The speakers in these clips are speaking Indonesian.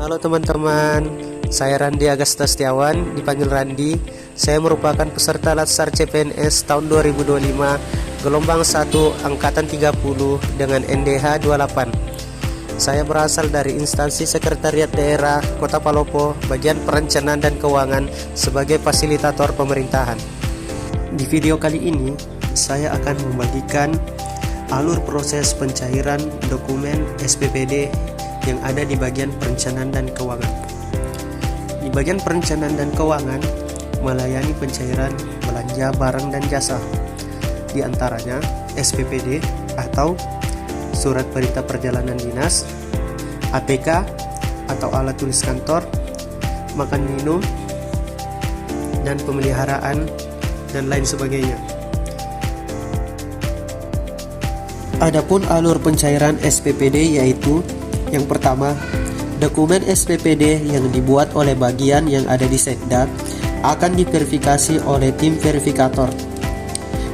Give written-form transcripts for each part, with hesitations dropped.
Halo teman-teman, saya Randi Agasta Setiawan, dipanggil Randi. Saya merupakan peserta Latsar CPNS tahun 2025, gelombang 1, angkatan 30 dengan NDH 28. Saya berasal dari instansi Sekretariat Daerah Kota Palopo, bagian perencanaan dan keuangan sebagai fasilitator pemerintahan. Di video kali ini, saya akan membagikan alur proses pencairan dokumen SPPD yang ada di bagian perencanaan dan keuangan. Di bagian perencanaan dan keuangan melayani pencairan belanja barang dan jasa, di antaranya SPPD atau surat perintah perjalanan dinas, APK atau alat tulis kantor, makan minum, dan pemeliharaan dan lain sebagainya. Adapun alur pencairan SPPD yaitu yang pertama, dokumen SPPD yang dibuat oleh bagian yang ada di Sekda akan diverifikasi oleh tim verifikator.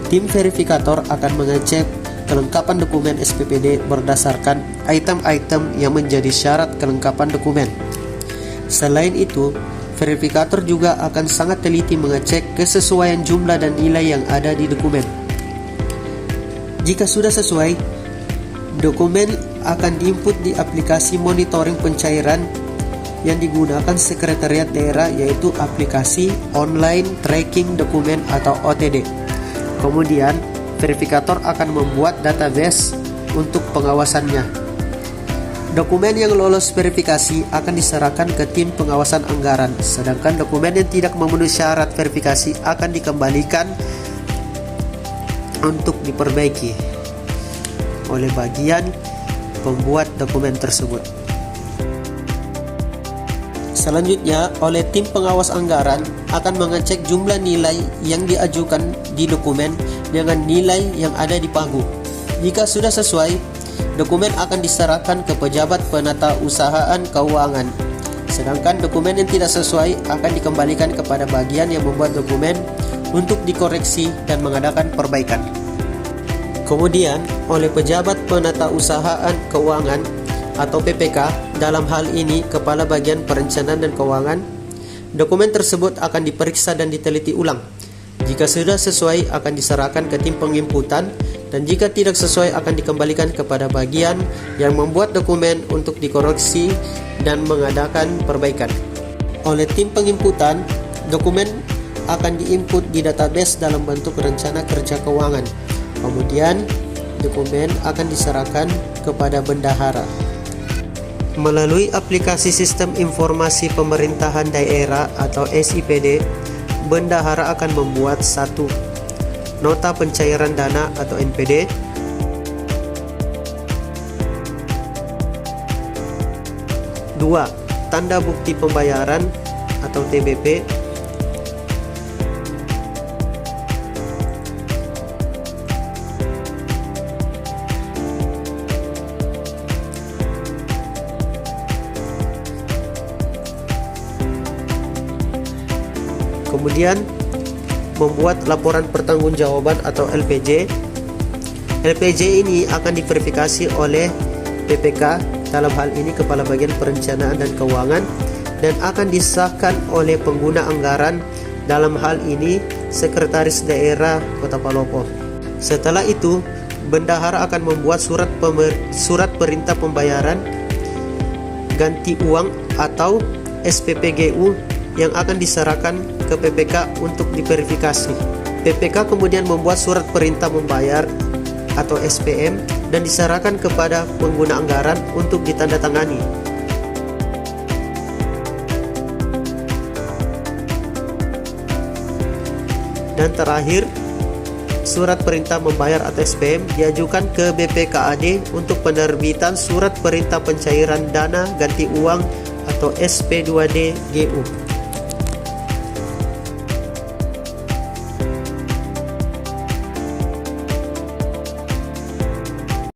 Tim verifikator akan mengecek kelengkapan dokumen SPPD berdasarkan item-item yang menjadi syarat kelengkapan dokumen. Selain itu, verifikator juga akan sangat teliti mengecek kesesuaian jumlah dan nilai yang ada di dokumen. Jika sudah sesuai, dokumen akan diinput di aplikasi monitoring pencairan yang digunakan Sekretariat Daerah, yaitu aplikasi Online Tracking Dokumen atau OTD. Kemudian, verifikator akan membuat database untuk pengawasannya. Dokumen yang lolos verifikasi akan diserahkan ke tim pengawasan anggaran, sedangkan dokumen yang tidak memenuhi syarat verifikasi akan dikembalikan untuk diperbaiki oleh bagian pembuat dokumen tersebut. Selanjutnya, oleh tim pengawas anggaran akan mengecek jumlah nilai yang diajukan di dokumen dengan nilai yang ada di pagu. Jika sudah sesuai, dokumen akan diserahkan ke pejabat penata usahaan keuangan. Sedangkan dokumen yang tidak sesuai akan dikembalikan kepada bagian yang membuat dokumen untuk dikoreksi dan mengadakan perbaikan. Kemudian, oleh pejabat penata usahaan keuangan atau PPK, dalam hal ini Kepala Bagian Perencanaan dan Keuangan, dokumen tersebut akan diperiksa dan diteliti ulang. Jika sudah sesuai akan diserahkan ke tim penginputan, dan jika tidak sesuai akan dikembalikan kepada bagian yang membuat dokumen untuk dikoreksi dan mengadakan perbaikan. Oleh tim penginputan, dokumen akan diinput di database dalam bentuk rencana kerja keuangan. Kemudian, dokumen akan diserahkan kepada bendahara. Melalui aplikasi Sistem Informasi Pemerintahan Daerah atau SIPD, bendahara akan membuat 1. Nota pencairan dana atau NPD, 2. Tanda bukti pembayaran atau TBP, 3. Kemudian membuat laporan pertanggungjawaban atau LPJ. LPJ ini akan diverifikasi oleh PPK, dalam hal ini Kepala Bagian Perencanaan dan Keuangan, dan akan disahkan oleh pengguna anggaran, dalam hal ini Sekretaris Daerah Kota Palopo. Setelah itu, bendahara akan membuat surat perintah pembayaran ganti uang atau SPPGU yang akan diserahkan ke PPK untuk diverifikasi. PPK kemudian membuat surat perintah membayar atau SPM dan diserahkan kepada pengguna anggaran untuk ditandatangani. Dan terakhir, surat perintah membayar atau SPM diajukan ke BPKAD untuk penerbitan surat perintah pencairan dana ganti uang atau SP2D GU.